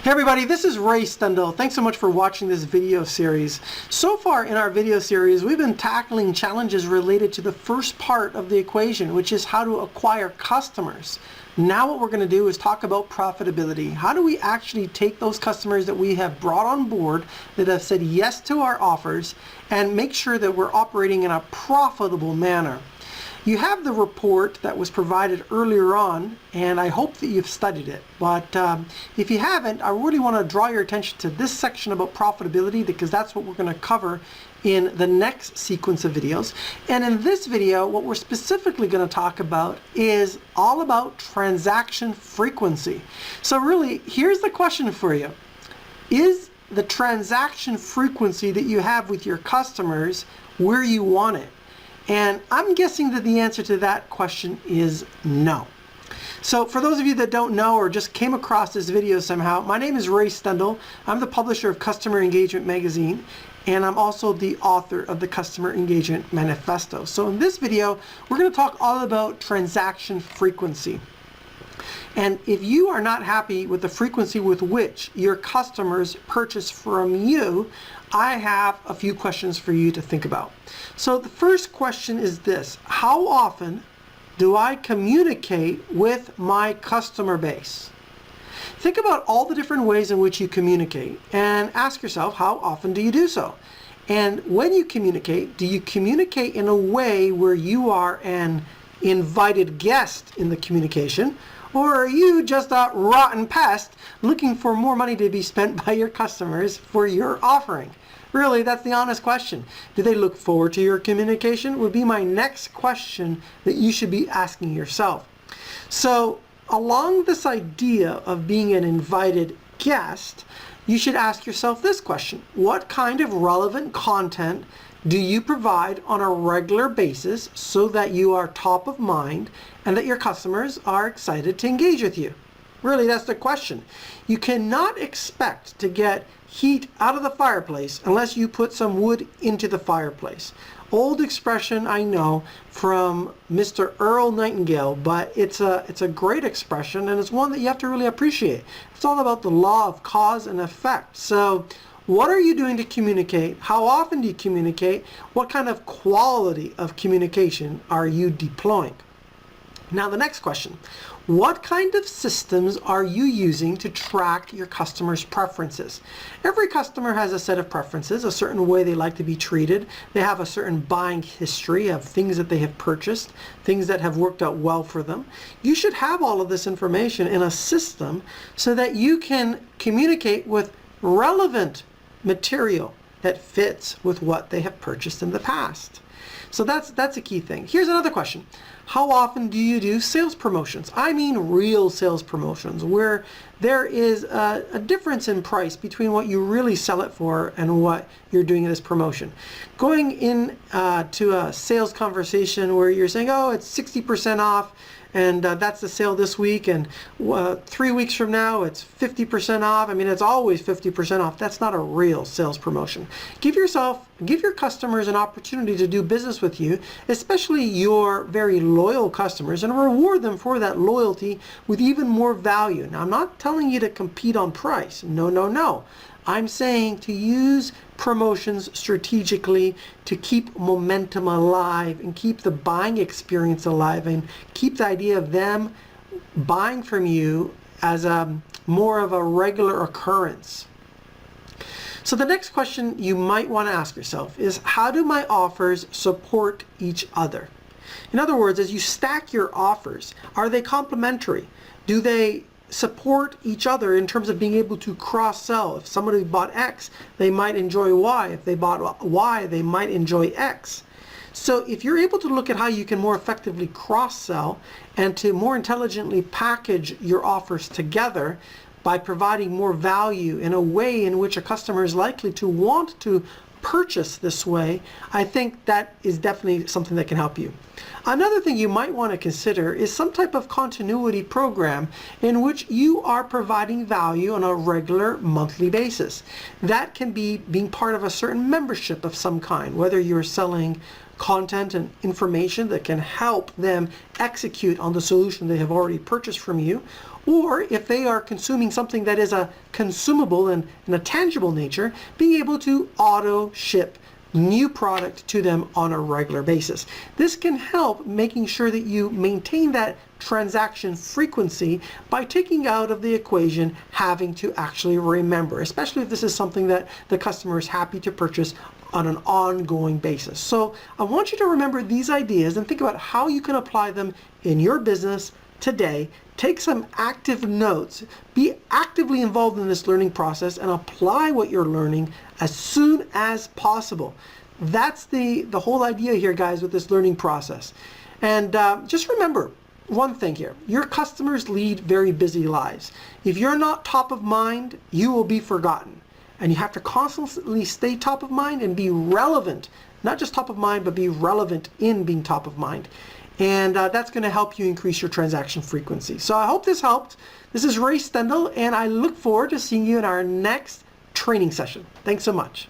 Hey everybody, this is Ray Stendel. Thanks so much for watching this video series. So far in our video series, we've been tackling challenges related to the first part of the equation, which is how to acquire customers. Now what we're going to do is talk about profitability. How do we actually take those customers that we have brought on board, that have said yes to our offers, and make sure that we're operating in a profitable manner? You have the report that was provided earlier on, and I hope that you've studied it. But if you haven't, I really want to draw your attention to this section about profitability, because that's what we're going to cover in the next sequence of videos. And in this video, what we're specifically going to talk about is all about transaction frequency. So really, here's the question for you. Is the transaction frequency that you have with your customers where you want it? And I'm guessing that the answer to that question is no. So for those of you that don't know or just came across this video somehow, my name is Ray Stendel. I'm the publisher of Customer Engagement Magazine, and I'm also the author of the Customer Engagement Manifesto. So in this video, we're going to talk all about transaction frequency. And if you are not happy with the frequency with which your customers purchase from you, I have a few questions for you to think about. So the first question is this: how often do I communicate with my customer base? Think about all the different ways in which you communicate and ask yourself, how often do you do so? And when you communicate, do you communicate in a way where you are an invited guest in the communication? Or are you just a rotten pest looking for more money to be spent by your customers for your offering? Really, that's the honest question. Do they look forward to your communication? Would be my next question that you should be asking yourself. So along this idea of being an invited guest, you should ask yourself this question: what kind of relevant content do you provide on a regular basis so that you are top of mind and that your customers are excited to engage with you? Really, that's the question. You cannot expect to get heat out of the fireplace unless you put some wood into the fireplace. Old expression, I know, from Mr. Earl Nightingale, but it's a great expression, and it's one that you have to really appreciate. It's all about the law of cause and effect. So what are you doing to communicate? How often do you communicate? What kind of quality of communication are you deploying? Now the next question: what kind of systems are you using to track your customers' preferences? Every customer has a set of preferences, a certain way they like to be treated. They have a certain buying history of things that they have purchased, things that have worked out well for them. You should have all of this information in a system so that you can communicate with relevant material that fits with what they have purchased in the past. So that's a key thing. Here's another question: how often do you do sales promotions? I mean real sales promotions, where there is a difference in price between what you really sell it for and what you're doing in this promotion. Going in to a sales conversation where you're saying, oh, it's 60% off, and that's the sale this week, and 3 weeks from now it's 50% off. I mean, it's always 50% off. That's not a real sales promotion. Give your customers an opportunity to do business with you, especially your very loyal customers, and reward them for that loyalty with even more value. Now, I'm not telling you to compete on price. No, no, no. I'm saying to use promotions strategically to keep momentum alive and keep the buying experience alive and keep the idea of them buying from you as more of a regular occurrence. So the next question you might want to ask yourself is, how do my offers support each other? In other words, as you stack your offers, are they complementary? Do they support each other in terms of being able to cross-sell? If somebody bought X, they might enjoy Y. If they bought Y, they might enjoy X. So if you're able to look at how you can more effectively cross-sell and to more intelligently package your offers together by providing more value in a way in which a customer is likely to want to purchase this way, I think that is definitely something that can help you. Another thing you might want to consider is some type of continuity program in which you are providing value on a regular monthly basis. That can be being part of a certain membership of some kind, whether you're selling content and information that can help them execute on the solution they have already purchased from you, or if they are consuming something that is a consumable and in a tangible nature, being able to auto ship new product to them on a regular basis. This can help making sure that you maintain that transaction frequency by taking out of the equation having to actually remember, especially if this is something that the customer is happy to purchase on an ongoing basis. So I want you to remember these ideas and think about how you can apply them in your business today. Take some active notes, be actively involved in this learning process, and apply what you're learning as soon as possible. That's the whole idea here, guys, with this learning process. And just remember one thing here. Your customers lead very busy lives. If you're not top of mind, you will be forgotten. And you have to constantly stay top of mind and be relevant. Not just top of mind, but be relevant in being top of mind. And that's going to help you increase your transaction frequency. So I hope this helped. This is Ray Stendhal, and I look forward to seeing you in our next training session. Thanks so much.